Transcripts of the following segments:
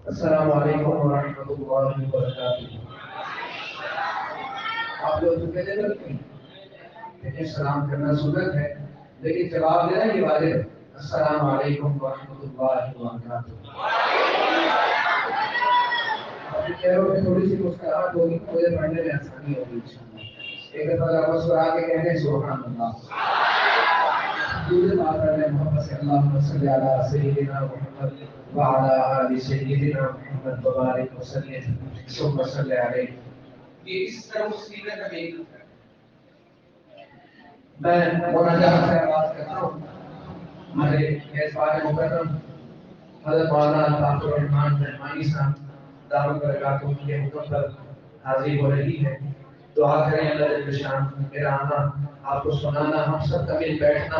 السلام علیکم ورحمۃ اللہ وبرکاتہ۔ آپ لوگ تو کہتے ہیں کہ سلام کرنا سنت ہے، لیکن جواب دینا یہ واجب ہے۔ السلام علیکم ورحمۃ اللہ وبرکاتہ۔ آپ چہروں میں تھوڑی سی مسکراہٹ ہوگی تو مجھے پڑھنے میں آسانی ہوگی انشاءاللہ۔ ایک دفعہ مسکرا کے کہنے سبحان اللہ۔ درود پاک پڑھنے محمد صلی اللہ علیہ سیدنا محمد وعلی آل سیدنا محمد وبارک وسلم ثم صلی علیہ۔ یہ اس طرح سیرت کا ایک میں مناجات سے آواز کرتا ہوں۔ ہمارے میزبان مکرم حضرت مولانا طاہر الرحمان رحمانی صاحب دعوت برکاتہ کے حکم پر حاضر ہو رہی ہے۔ دعا کریں اللہ جل شان میرا آنا آپ کو سنانا، ہم سب کا مل بیٹھنا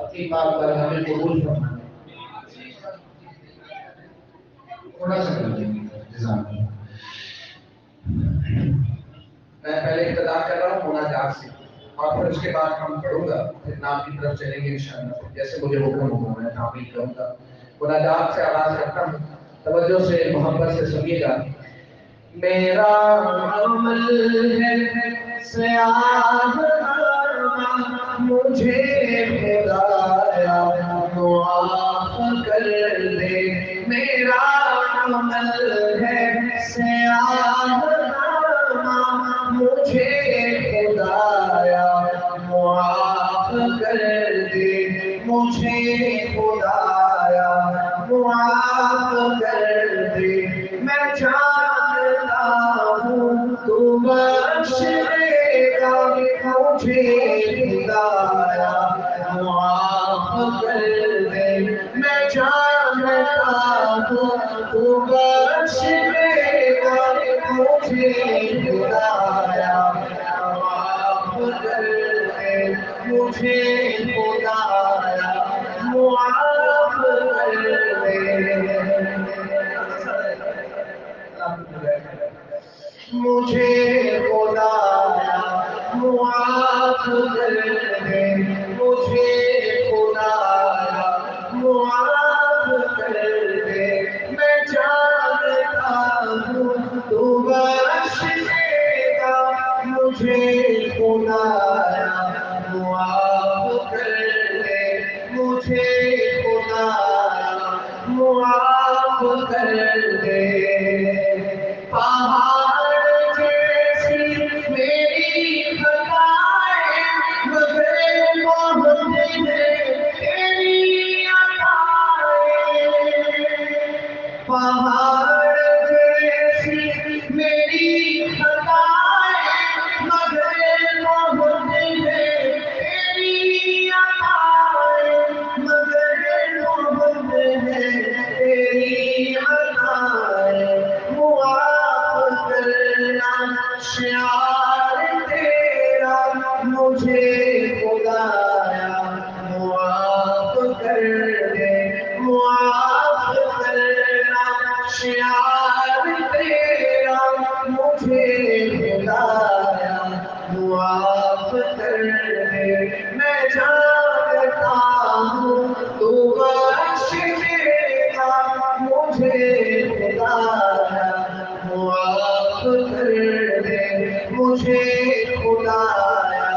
اپنی بات پر ہمیں قبول فرمانا۔ تھوڑا سا کر دیں گے جزاک اللہ۔ میں پہلے ابتدا کر رہا ہوں مناجات سے، اور پھر اس کے بعد ہم پڑھوں گا، پھر نام کی طرف چلیں گے انشاءاللہ جیسے مجھے حکم ہوگا میں تعمیل کروں گا۔ مناجات سے آغاز کرتا ہوں، توجہ سے محبت سے سنیے گا۔ میرا عمل ہے سیاہ مجھے خدایا معاف کر دے۔ میرا عمل ہے سیاہ مجھے خدایا معاف کر دے، مجھے خدایا معاف کر دے۔ میں جانتا ہوں تو بخش دے گا، مجھے خدایا معاف کر دے۔ میں جانتا ہوں تو بخش دے گا، مجھے خدایا معاف کر دے، مجھے خدایا معاف کر دے۔ مجھے خدایا معاف کر دے، مجھے خدایا معاف کر دے۔ میں جانتا ہوں تو بخش دے گا، مجھے خدایا معاف کر دے، مجھے خدایا معاف کر دے۔ پہاڑ جیسی میری خطائیں مگر محبت میں تیری عطائیں۔ پہاڑ جیسی میری خطائیں مگر محبت میں تیری عطائیں، مگر محبت میں تیری عطائیں۔ معاف کرنا شعار تیرا، مجھے خدایا معاف کر دے۔ معاف کرنا شعار تیرا، مجھے خدایا معاف کر دے۔ میں جانتا ہوں تو بخش دے گا، مجھے خدایا معاف کر دے، مجھے خدایا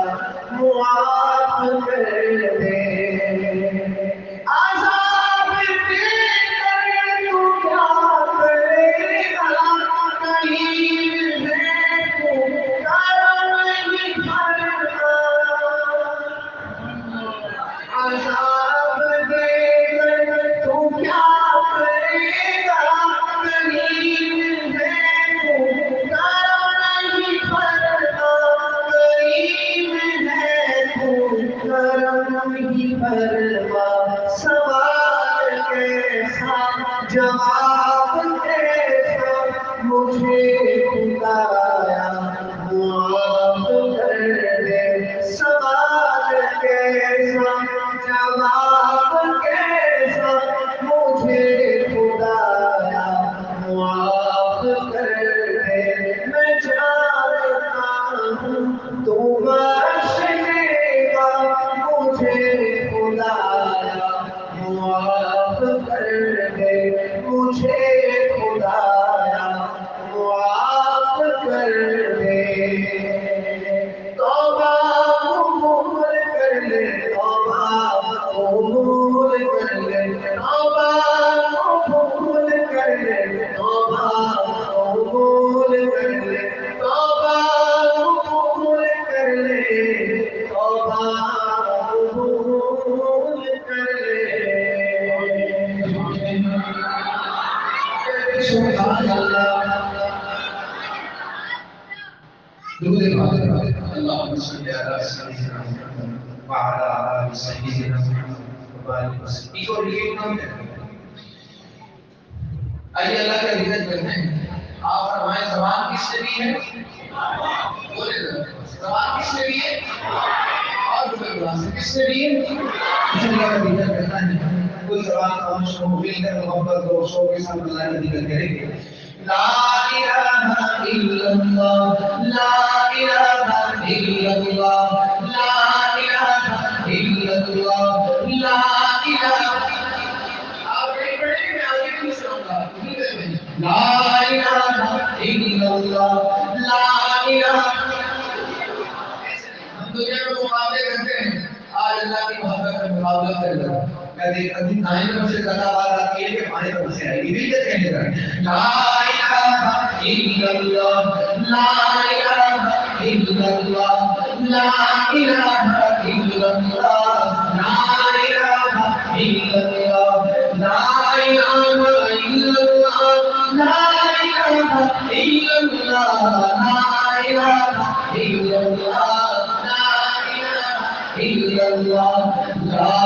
معاف کر دے۔ عذاب دے کر تو کیا کرے گا، کریم ہے تو کرم ہی کرنا۔ عذاب دے کر تو کیا کرے گا، کریم ہے تو کرم ہی کرنا۔ کریم ہے تو کرم ہی کرنا۔ سوال کیسا جواب کیسا، مجھے خدایا معاف کر دے۔ سوال کیسا جواب کیسا، مجھے خدایا معاف کر دے۔ میں جانتا ہوں تو بخش دے گا، مجھے خدایا معاف کر دے، مجھے خدا سبحان اللہ. درود پاک اللہم صلی علی سیدنا محمد وعلی آل سیدنا محمد وبارک وسلم. اس کو لکھے نام ہے. آئیے اللہ کا ذکر کرتے ہیں. آپ فرمائیں زبان کس نے دی ہے؟ بولے زبان کس نے دی ہے؟ اور کس نے دی ہے؟ اس اللہ کا ذکر کرتا ہے. کوئی زبان خاموش ہو مل کر محبت اور شوق کے ساتھ اللہ کا ذکر کریں گے. لا الہ الا اللہ لا الہ الا اللہ لا الہ الا اللہ لا الہ. آپ ایک پڑھیں گے میں آگے بھی سناؤں گا. لا الہ الا اللہ لا الہ. ہم دنیا میں مقابلے کرتے ہیں. آج اللہ کی محبت میں مقابلہ کر رہا ہے. کہتے ہیں کبھی دائیں طرف سے زیادہ آواز آتی ہے کہ ہمارے طرف سے آئے گی. بھی یہ کہنے لگا لا الہ الا اللہ لا الہ الا اللہ لا الہ الا اللہ لا الہ الا اللہ لا الہ الا اللہ لا الہ الا اللہ لا الہ الا اللہ لا الہ الا اللہ لا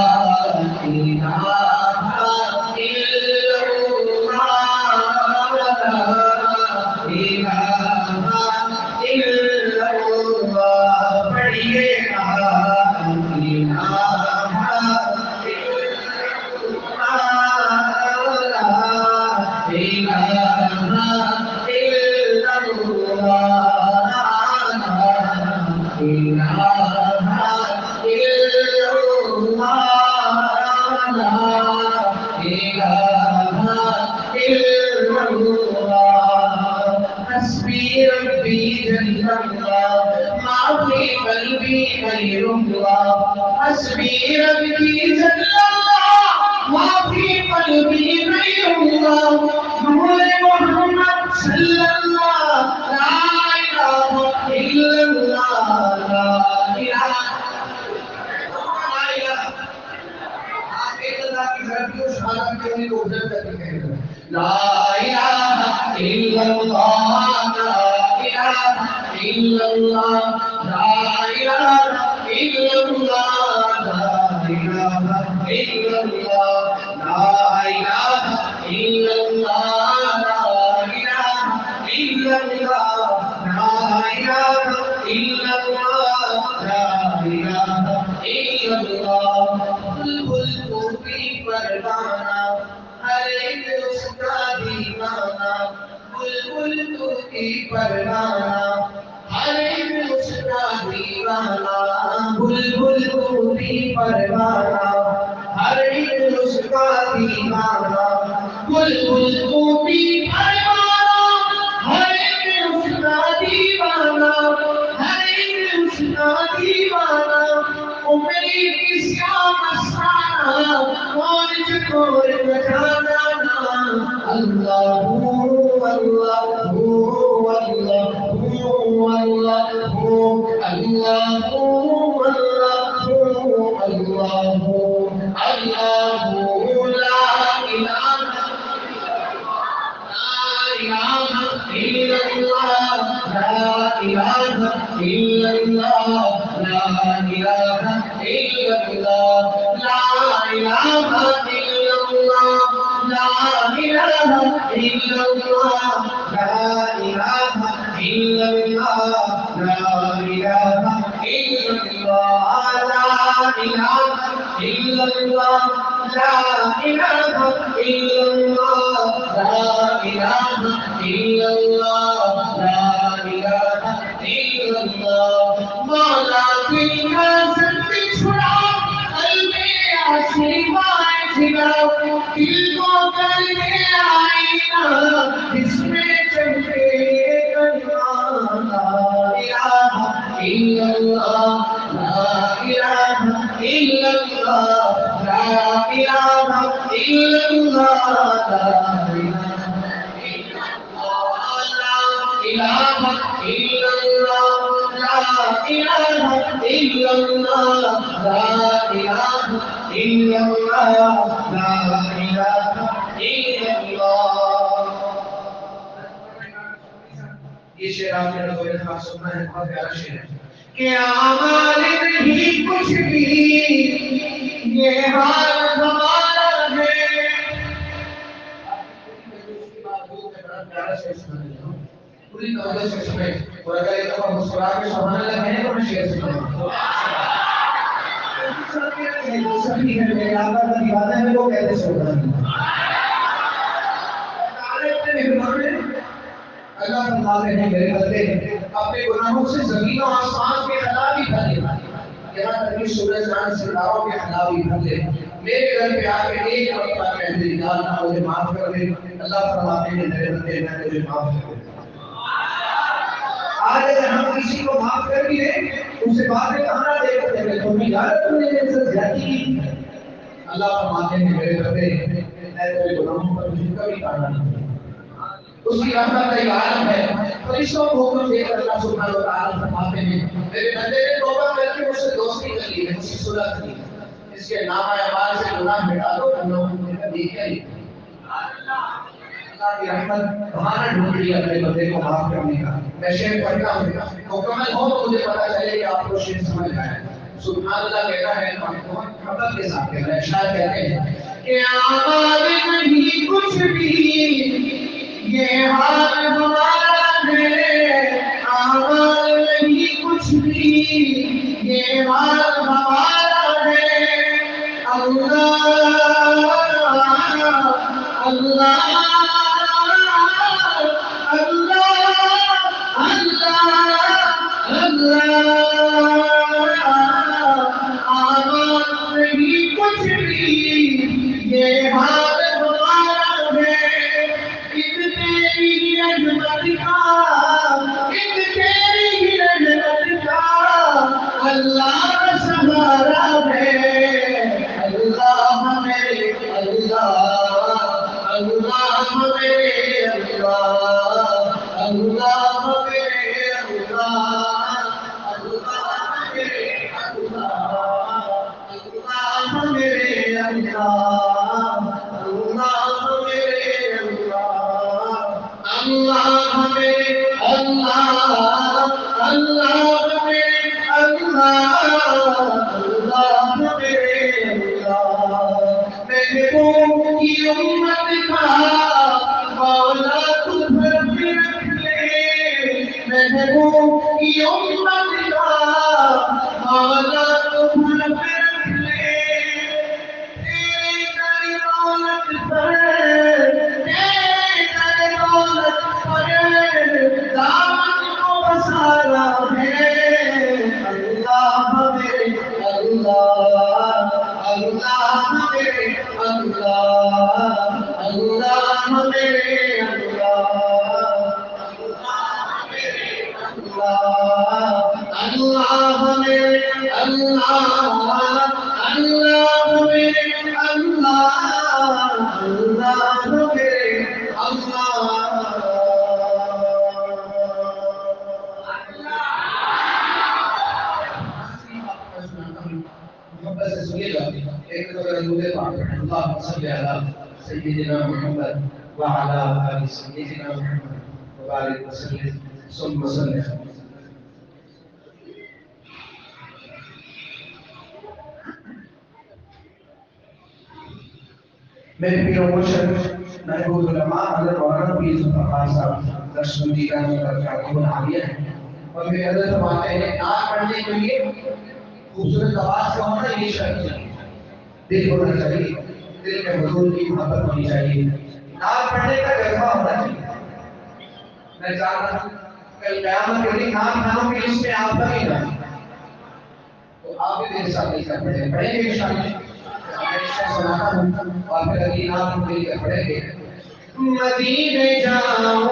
حسبي ربي جل الله ما في قلبي غير الله حسبي ربي جل الله ما في قلبي غير الله نور محمد صلى الله لا إله إلا الله لا إله لا إله إلا الله لا إله إلا الله لا إله إلا الله لا إله إلا الله لا إله إلا الله لا إله إلا الله لا إله إلا الله لا إله إلا الله. بلبل کی پروانہ ہر ایک اس کا دیوانہ. بلبل تو کی پروانہ ہر ایک اس کا دیوانہ. بلبل تو کی پروانہ ہر ایک اس کا دیوانہ. بلبل تو کی پروانہ ہر ایک اس کا دیوانہ ہر ایک اس کا دیوانہ. میری کس کا مستانہ کون چکور بجانا. اللہ اللہ اللہ اللہ اللہ اللہ اللہ لا الہ إلا الله لا إله إلا الله لا إله إلا الله لا إله إلا الله لا إله إلا الله لا إله إلا الله لا إله إلا الله لا إله إلا الله لا إله إلا الله لا إله إلا الله لا إله إلا الله. مولا تیرا زندگی چھڑا قلبِ عاشقاں جھگاؤ دل کو کر کے آئینہ اس میں چمکے کلمہ لا الہ الا اللہ لا الہ الا اللہ لا الہ الا اللہ لا إله إلا الله لا إله إلا الله لا إله إلا الله لا إله إلا الله. یہ شعر آپ نے رسول اللہ سننا ہے، بہت پیارا شعر ہے کہ اعمال نہیں کچھ بھی یہ حال ہمارا ہے. پیارا شعر سنا رہا ہوں، پوری توجہ سے سنیں، اور اگر ایک دفعہ مسکرا کے سبحان اللہ کہیں تو میں شعر سناؤں. سبھی ہے میرے آقا کا دیوانہ ہے، وہ کہتے سبحان اللہ. اللہ فرماتے ہیں میرے بندے اپنے گناہوں سے زمین و آسمان کے خلاف ہی بھر لے، یہاں تک کہ سورج چاند ستاروں کے خلاف ہی بھر لے، میرے گھر پہ آ کے ایک مرتبہ کہہ دے یا اللہ مجھے معاف کر دے. اللہ فرماتے ہیں میرے بندے میں تجھے معاف کر دوں. آج اگر ہم کسی کو معاف کر بھی دیں اس سے بعد میں کہاں نہ دیکھتے ہیں تو بھی یاد تم نے میرے سے زیادتی کی. اللہ فرماتے ہیں میرے بندے میں تیرے گناہوں پر مجھے کبھی تانا نہیں. اس کی رحمت کا ایک عالم ہے. فرشتوں کو حکم دے کر اللہ سبحانہ و تعالیٰ فرماتے ہیں میرے بندے نے توبہ کر کے مجھ سے دوستی کر لی ہے، مجھ سے صلح کی ہے، اس کے نامہ اعمال سے گناہ مٹا دو، گناہوں نے کبھی کیا نہیں. اللہ کی رحمت بہانہ ڈھونڈ لیا اپنے بندے کو معاف کرنے کا. میں شعر پڑھتا ہوں، مکمل ہو تو مجھے پتا چلے کہ آپ کو شعر سمجھ آیا ہے. سبحان اللہ کہتا ہے بہت محبت کے ساتھ کہتا ہے. شاید کہتے ہیں کہ اعمال نہیں کچھ بھی یہ حال ہمارا ہے، اعمال نہیں کچھ بھی یہ حال ہمارا ہے. اللہ اللہ اللہ اللہ آواز نہیں کچھ بھی یہ حال ہمارا ہے. ایک تیری رحمت کا، ایک تیری رحمت کا اللہ کا سہارا ہے. اللہ میرے اللہ اللہ میرے اللہ اللہ میرے اللہ اللہ میرے اللہ اللہ میرے اللہ اللہ میرے اللہ اللہ میرے اللہ اللہ میرے اللہ اللہ میرے اللہ. محبوب کی امت کا مولا تجھ پہ رکھ لے، محبوب کی امت کا مولا تجھ پہ رکھ لے. تیری در دولت پر، تیری در دولت پر دامن کو بسارا ہے. اللہ میرے اللہ اللہ میرے اللہ اللہ میرے اللہ اللہ میرے اللہ اللہ میرے اللہ اللہ میرے اللہ. محبت سے سنیے گا ایک نظر درود پاک پڑھیں. اللہم صلی علی سیدنا محمد وعلی آل سیدنا محمد وبارک وسلم ثم صلی. میرے پیر و مرشد محبوب علماء حضرت مولانا پیر ذوالفقار صاحب لکشمنجی کا برکاتہ عالیہ ہے، اور میرے حضرت فرماتے ہیں نعت پڑھنے کے لیے خوبصورت آواز کا ہونا یہ شرط ہے، دل ہونا چاہیے، دل میں حضور کی محبت ہونی چاہیے، نعت پڑھنے کا جذبہ ہونا چاہیے. میں چاہتا ہوں کل قیامت کے دن نعت خانوں کی لسٹ میں آپ کا بھی نام، تو آپ بھی میرے ساتھ مل کر پڑھیں گے انشاءاللہ. سناتا ہوں اور پھر اگلی نام مل کر پڑھیں گے. مدینے جاؤں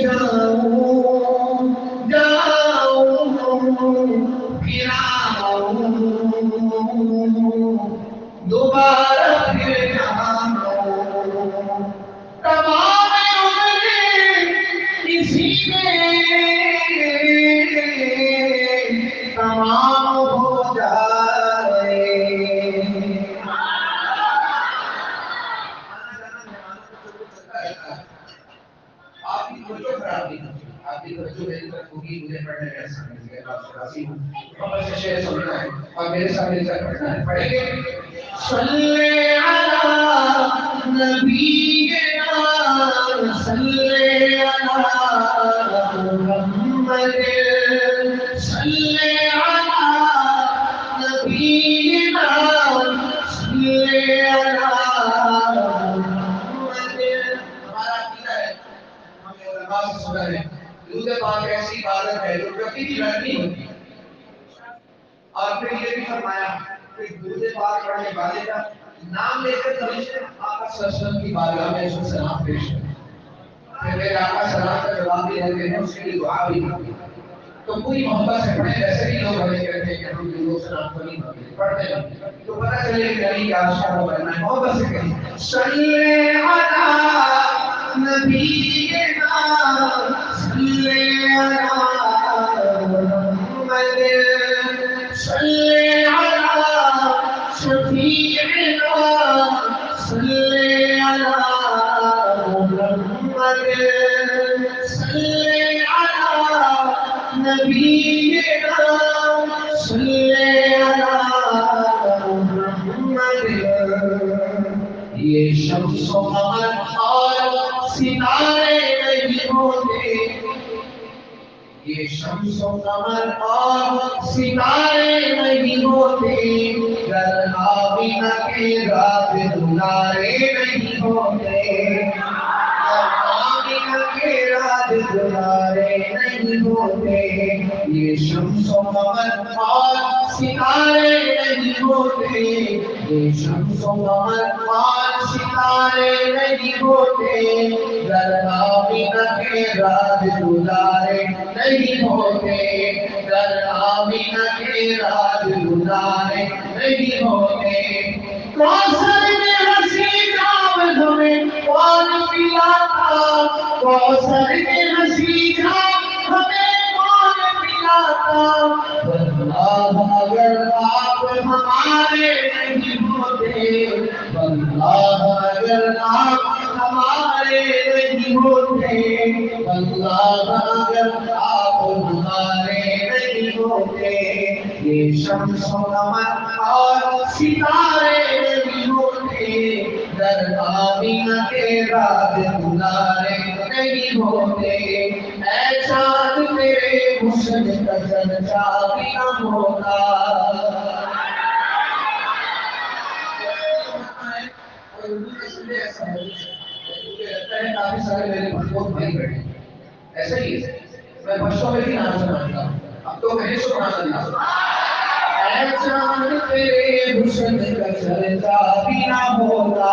جاؤں پھر آؤں دوبارہ پھر جاؤں تمام عمریں اسی میں تمام ہو جائے آپ کی توجہ خراب نہیں ہوگی آپ کی توجہ میری طرف ہوگی مجھے پڑھنے میں آسان ہے بات راضی ہوں محمد سے شعر سننا ہے اور میرے ساتھ مل کر پڑھنا ہے پڑھیں گے صلی علی نبینا صلی علی محمد صلی علی نبینا صلی علی سنا ہے درود پاک ایسی عبادت ہے جو کبھی بھی رد نہیں ہوتی اور پھر یہ بھی فرمایا کہ درود پاک پڑھنے والے کا نام لے کر کبھی سے آقا صلی اللہ علیہ وسلم کی بارگاہ میں اس کو سلام پیش کریں پھر میرے آقا سلام کا جواب بھی دیتے ہیں اس کے لیے دعا بھی کرتے ہیں تو پوری محبت سے پڑھیں ویسے بھی لوگ ہمیں کہتے ہیں کہ ہم لوگ سلام کو نہیں پڑھتے تو پتہ چلے کہ نبی کا عاشق ہو بننا ہے محبت سے کہیں صلی علی نبینا صلی علی محمد صلی علی شفیعنا صلی علی محمد صلی علی نبینا صلی علی محمد یہ شمس و قمر اور ستارے نہیں ہوتے یہ شمس و قمر اور ستارے نہیں ہوتے گر آمینہ کے رات دلارے نہیں ہوتے آمینہ کے رات دلارے نہیں ہوتے یہ شمس و قمر اور ستارے نہیں ہوتے یہ شمس و قمر اور ستارے نہیں ہوتے گر آمینہ کے رات دلارے نہیں ہوتے گر آمینہ کے رات دلارے نہیں ہوتے کوثر میں ہنسی جام ہمیں کون پلاتا کوثر میں ہنسی جام ہمیں کون پلاتا واللہ اگر آپ ہمارے نہیں ہوتے واللہ اگر آپ ہمارے نہیں ہوتے واللہ اگر آپ ہمارے نہیں ہوتے یہ شمس و قمر اور ستارے نہیں ہوتے گر آمینہ کے رات دلارے نہیں ہوتے اے چاند تیرے حسن کا چرچا بھی نہ ہوتا کافی سارے میرے بھائیوں بھائی بیٹھے ایسا ہی ہے میں بچوں میں بھی نام سناتا ہوں اب تو کہیں سبحان اللہ اے چاند تیرے حسن کا چرچا بھی نہ ہوتا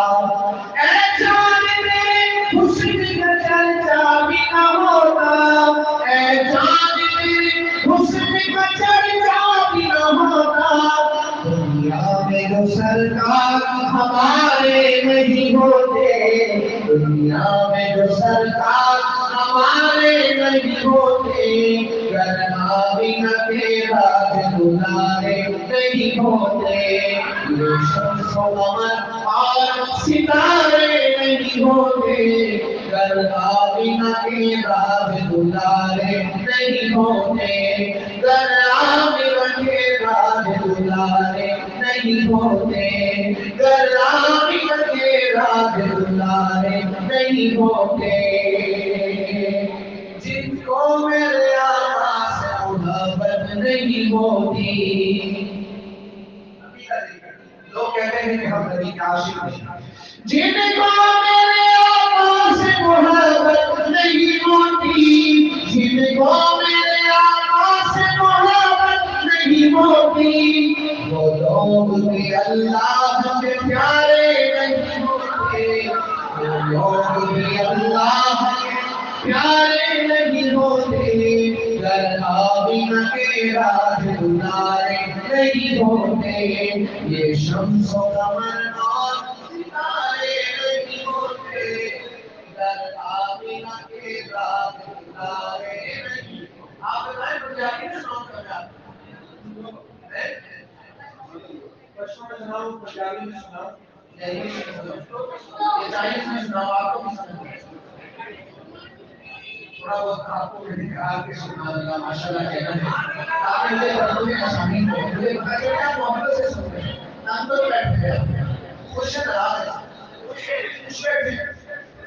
اے چاند تیرے حسن کا چرچا بھی نہ ہوتا اے چاند تیرے حسن کا چرچا بھی نہ ہوتا دنیا میں جو سرکار ہمارے نہیں ہوتے دنیا میں جو سرکار ہمارے نہیں ہوتے گر آمینہ کے رات دلارے نہیں ہوتے یہ شمس و قمر اور ستارے نہیں ہوتے گر آمینہ کے رات دلارے نہیں ہوتے گر آمینہ کے رات دلارے نہیں ہوتے گر آمینہ کے رات دلارے نہیں ہوتے جن کو میرے آقا سے محبت نہیں ہوتی لوگ کہتے ہیں کہ ہم نبی کے عاشق ہیں جن کو میرے آقا سے محبت نہیں ہوتی جن کو میرے آقا سے محبت نہیں ہوتی وہ لوگ بھی اللہ کے پیارے نہیں ہوتے وہ لوگ بھی اللہ کے پیارے نہیں ہوتے، گر آمینہ کے راز دلارے نہیں ہوتے، یہ شمس و قمر اور ستارے نہیں ہوتے، گر آمینہ کے راز دلارے نہیں ہوتے۔ آپ بتائیں پنجابی میں سناؤ پنجابی بچوں میں سناؤ، پنجابی میں سناؤ، انگلش میں سناؤ، چائنیز میں سناؤ، آپ کو بھی سناؤ، تھوڑا بہت آپ کو بھی دکھا کے سبحان اللہ ماشاءاللہ کہنا ہے تاکہ مجھے پڑھنے میں آسانی ہو، مجھے پتا چلے آپ محبت سے سن رہے ہیں، ناندر بیٹھے ہیں، خوش ہیں ناراض ہیں، خوش بیٹھے ہیں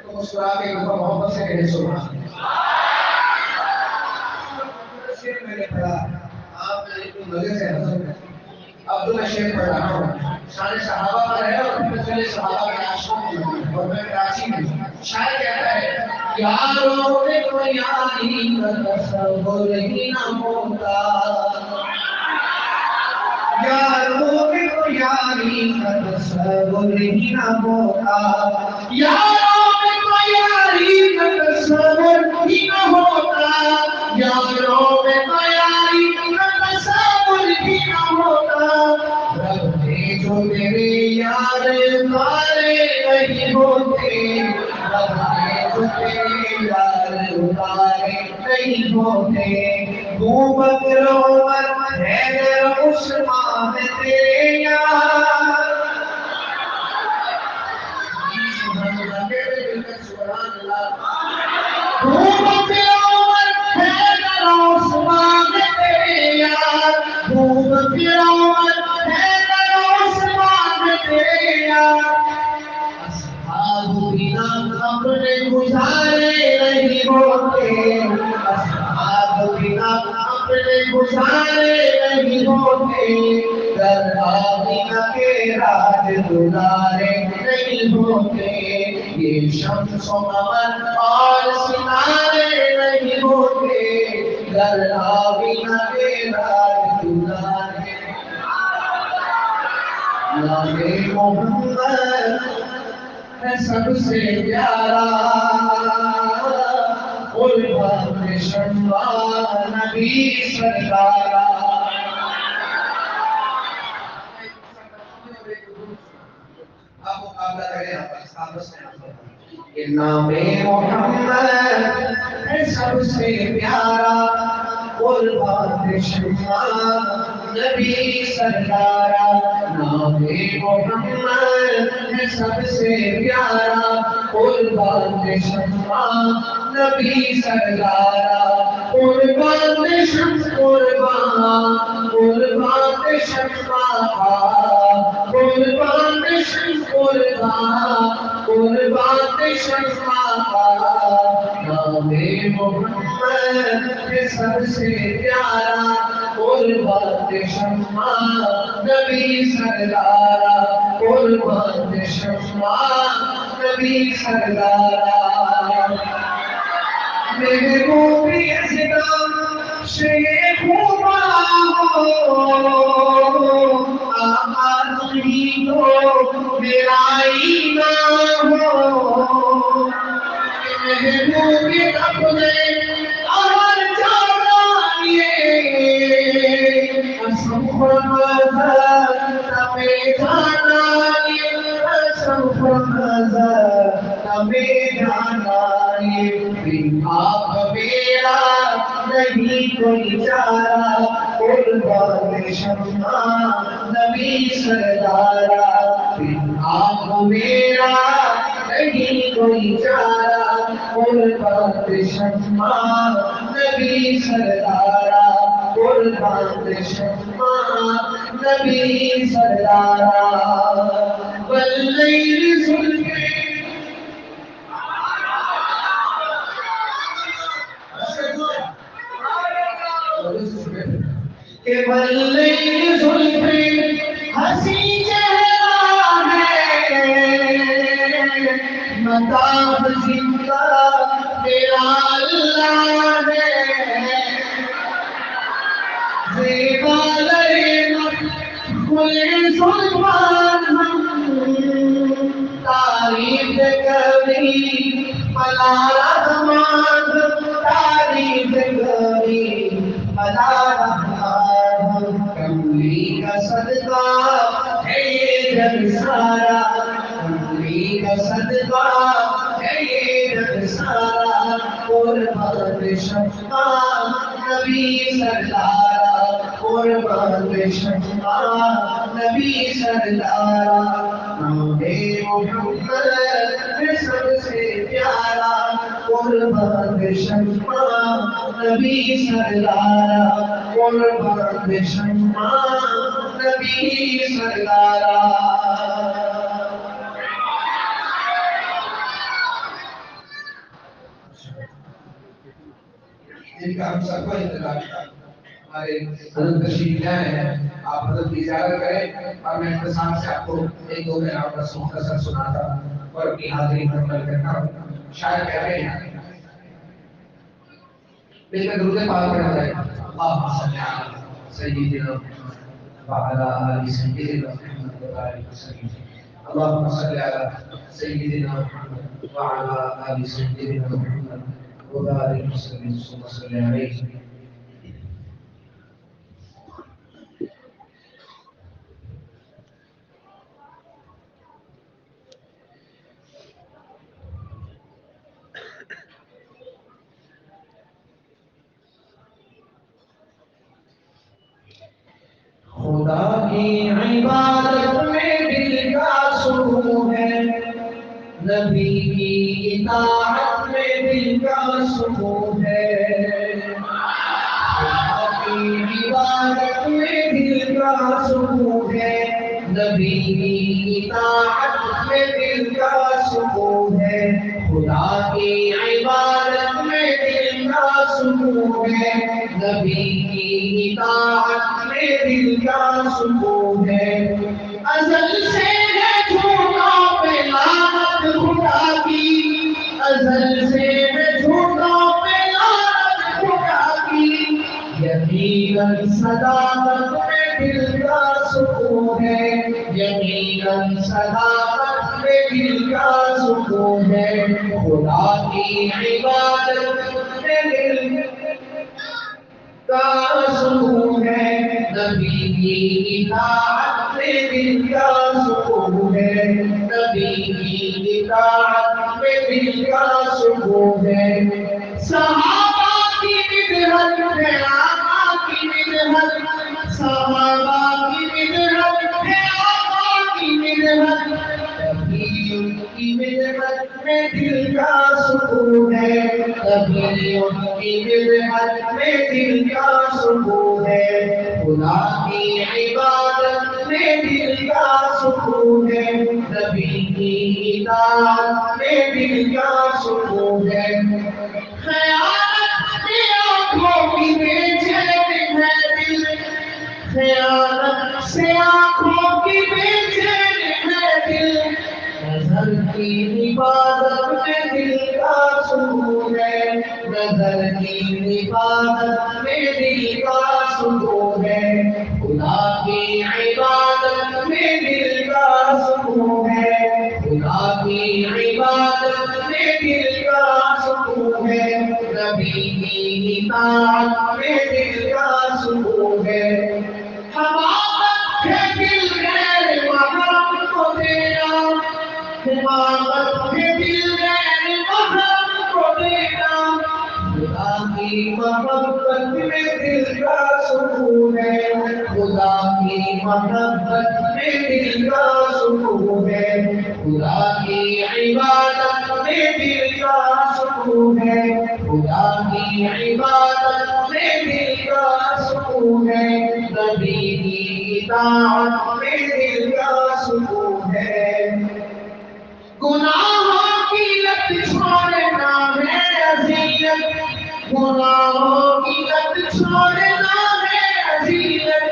تو مسکرا کے اوپر محبت سے کہے سبحان اللہ۔ شیر میں نے پڑھا، آپ نے اتنی مزے سے حضر ہے، اب تو میں شیر پڑھ رہا ہوں، شان صحابہ پر ہے اور پھر چلے صحابہ کے عاشقوں کی ہے، اور میں کراچی میں شاعر کہتا ہے یاروں میں تو یاری کا تصور ہی نہ ہوتا، یاروں میں تو یاری کا تصور ہی نہ ہوتا، یاروں میں تو یاری کا تصور ہی نہ ہوتا، یاروں میں تو یاری کا تصور ہی نہ ہوتا، رب نے جو میرے یار اتارے نہیں ہوتے، رب نے جو میرے یار اتارے نہیں ہوتے، تو بکروں حیدر عثمان تیرے یار، سبحان اللہ میرے دل میں سبحان اللہ، تو بکروں حیدر عثمان تیرے یار، تو بکروں حیدر عثمان تیرے یار، اصحاب بنا اپنے گزارے نہیں ہوتے، اصحاب بنا اپنے گزارے نہیں ہوتے، در آمینہ کے راج دلارے نہیں ہوتے، یہ شمس و قمر اور ستارے نہیں ہوتے، در آمینہ کے راج دلارے۔ نام محمد ہے سب سے پیارا، قربان شمع نبی سرکارا، آپ مقابلہ کریں آپ یہ نام محمد ہے سب سے پیارا، قربان شمع نبی سرکارا، نام محمد ہے سب سے پیارا، قربان شمع نبی سرکارا، قربان شمع قربان قربان شمع قربان شمع قربان قربان شمع، نام محمد ہے سب سے پیارا، قربان شمع نبی سرکارا، قربان شمع نبی سرکارا، محبوبی اسلام شیخ ہوا ہو، آخری تو میرا ایمان ہو، محبوبی اپنے اور جانائیے، اسم مذہب تمہیں جانائیے، اسم مذہب تمہیں جانائیے، آپ میرا نہیں کوئی چارہ، قربان شمع نبی سردارا، آپ میرا نہیں کوئی چارہ، قربان شمع نبی سردارا، قربان شمع نبی سردارا، واللیل ظلمے کہ واللیل ظلمے ہنسی چہرہ ہے، مطاف زندہ میرا اللہ ہے، زیبالے کھلے سلطان تعریف کبھی ملا رحمان، شما نبی سردارا قربان شما نبی سردارا نام محمد سب سے پیارا قربان شما نبی سردارا قربان شما نبی سردارا جن کا ہم سب کو انتظار تھا ہمارے حضرت تشریف لائے ہیں آپ حضرت کی اجازت کریں اور میں اختصار سے آپ کو ایک دو منٹ بس مختصر سناتا ہوں اور اپنی حاضری مکمل کرتا ہوں شاید کہہ رہے ہیں لیکن درود پاک پڑھا جائے اللہم صلی علی سیدنا محمد وعلی آل سیدنا محمد وبارک وسلم اللہم صلی علی سیدنا محمد وعلی آل سیدنا محمد وبارك وسلم وصلى عليه خدا کی عبادت میں دل کا سکون ہے نبی کی اطاعت میں دل کا سکون ہے خدا کی عبادت میں دل کا سکون ہے نبی کی اطاعت میں دل کا سکون ہے خدا کی عبادت میں دل کا سکون ہے نبی کی اطاعت میں دل کا سکون ہے ازل سے ہے جھوٹوں پہ لعنت خدا کی ازل سے ہے جھوٹوں پہ لعنت خدا کی یقیناً صداقت میں دل کا سکون ہے یقیناً صداقت میں دل کا سکون ہے خدا کی عبادت میں دل کا سکون ہے نبی کی اطاعت میں دل کا سکون ہے نبی کی اطاعت میں دل کا سکون ہے صحابہ کی مدحت ہے آقا کی مدحت صحابہ کی مدحت ہے آقا کی مدحت نبی کی مدحت میں دل کا سکون ہے نبی کی مدحت میں دل کا سکون ہے خدا کی عبادت میں دل کا سکون ہے نبی کی اطاعت میں دل کا سکون ہے خیانت سے آنکھوں کی بے چین ہے دل خیانت سے آنکھوں کی بے چین ہے دل نظر کی عبادت میں دل کا سکون ہے نظر کی عبادت میں دل کا سکون ہے خدا کی عبادت میں دل کا سکون ہے خدا کی عبادت میں دل کا سکون ہے نبی کی اطاعت میں دل کا سکون ہے حماقت ہے دل غیر محرم کو دینا حماقت ہے دل غیر محرم کو دینا خدا کی محبت میں دل کا سکون ہے خدا کی محبت میں دل کا سکون ہے خدا کی عبادت میں دل کا سکون ہے خدا کی عبادت میں دل کا سکون ہے نبی کی اطاعت میں دل کا سکون ہے گناہوں کی لت چھوڑنا ہے اذیت گناہوں کی لت چھوڑنا ہے اذیت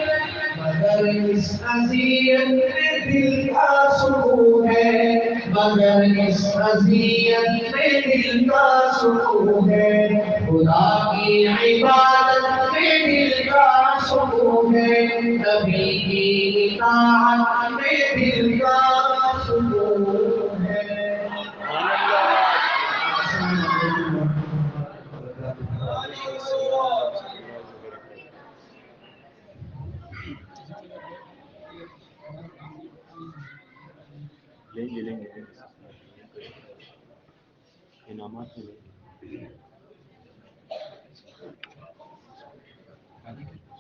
مگر اس اذیت میں دل کا سکون ہے مگر اس اذیت میں دل کا سکون ہے خدا کی عبادت میں دل کا سکون ہے نبی کی اطاعت میں دل کا سکون ہے لیں گے انعامات ملیں بتا دی